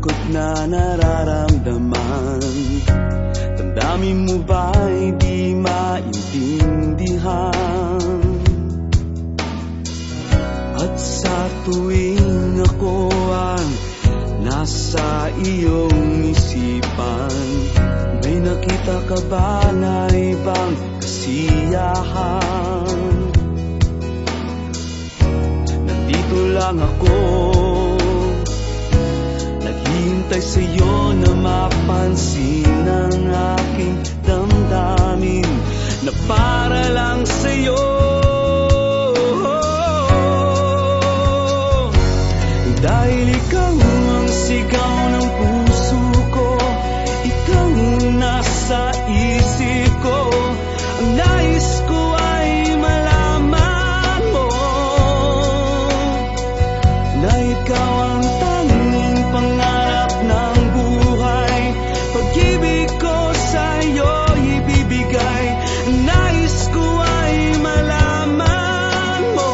lungkot na nararamdaman. Damdamin mo ba'y di maintindihan? At sa tuwing ako ang nasa iyong isipan, may nakita ka ba na ibang kasiyahan? Nandito lang ako, naghihintay sa'yo na mapansin ang aking damdamin na para lang sa'yo. Dahil ikaw ang sigaw ng puso ko, ikaw ang nasa isip ko. Ang nais ko ay malaman mo na ikaw ang tanging pangarap ng buhay. Pag-ibig ko sa'yo ibibigay. Ang nais ko ay malaman mo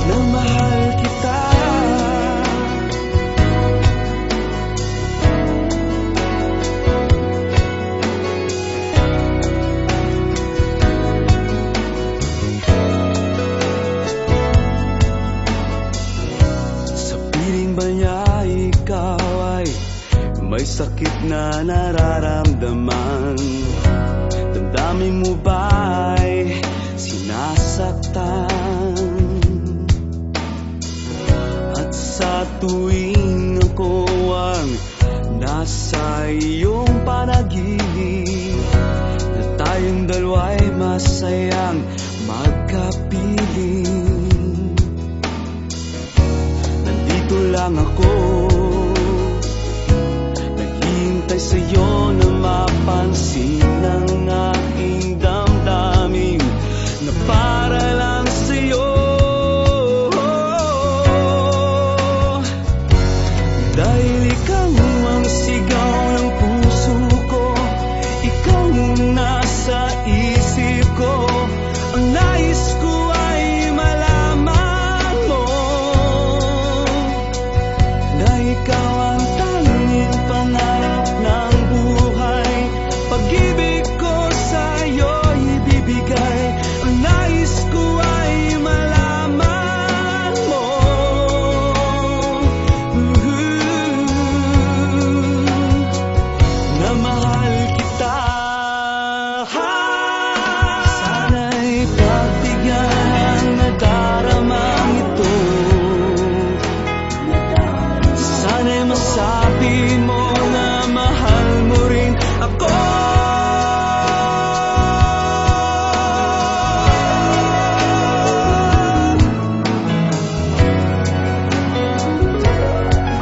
na mahal kita. Sa piling ba niya ikaw ay may sakit na nararamdaman? Damdamin mo ba'y sinasaktan? At sa tuwing ako ang nasa iyong panaginip, na tayong dalawa'y masayang magkapiling. Nandito lang ako, naghihintay sa'yo na mapansin ang aking damdamin na para lang sa'yo. Dahil ikaw ang sigaw ng puso ko, ikaw ang nasa isip ko. Ang nais ko ay malaman mo na ikaw ang tanging pangarap ng buhay. Pag-ibig ko sa'yo ibibigay. Ang nais ko ay malaman mo na mahal kita. Sana'y pagbigyan ang nadaramang ito. Sana'y masabi mo na mahal mo rin ako.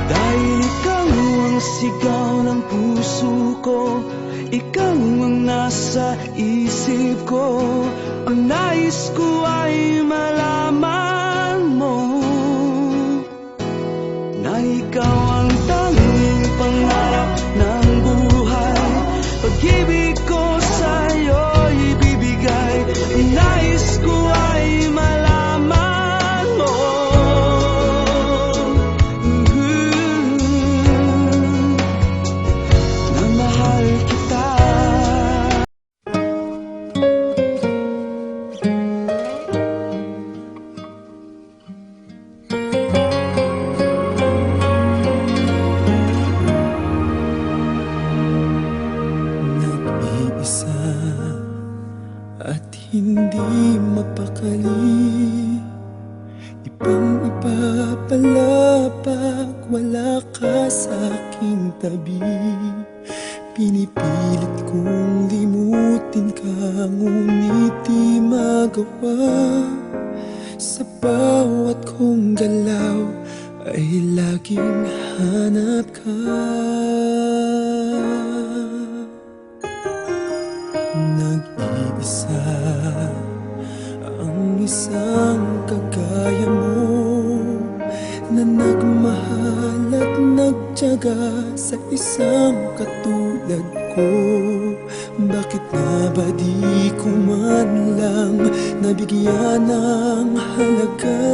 Dahil ikaw ang sigaw ng puso ko, ikaw ang nasa isip ko. Ang nais ko ay malaman mo na ikaw ang tanging pangarap ng buhay. Pag-ibig ko sa'yo ibibigay. Ang nais ko ay malaman mo na mahal kita. Nag-iisa at hindi mapakali, ibang-iba pala pag wala ka sa aking tabi. Pinipilit kong limutin ka, ngunit di magawa. Sa bawat kong galaw ay laging hanap ka. Nag-iisa ang isang kagaya mo, na nagmahal at nagtyaga sa isang katulad ko? Bakit nga ba di ko man lang nabigyan ng halaga?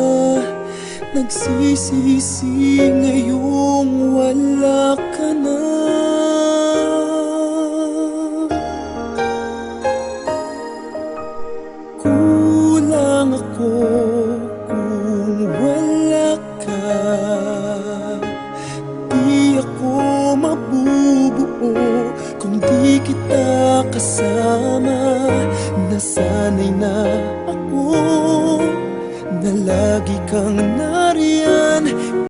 Nagsisisi ngayong wala ka na. Kulang ako kung wala ka. Di ako mabubuo kung di kita kasama. Nasanay na ako na lagi kang nariyan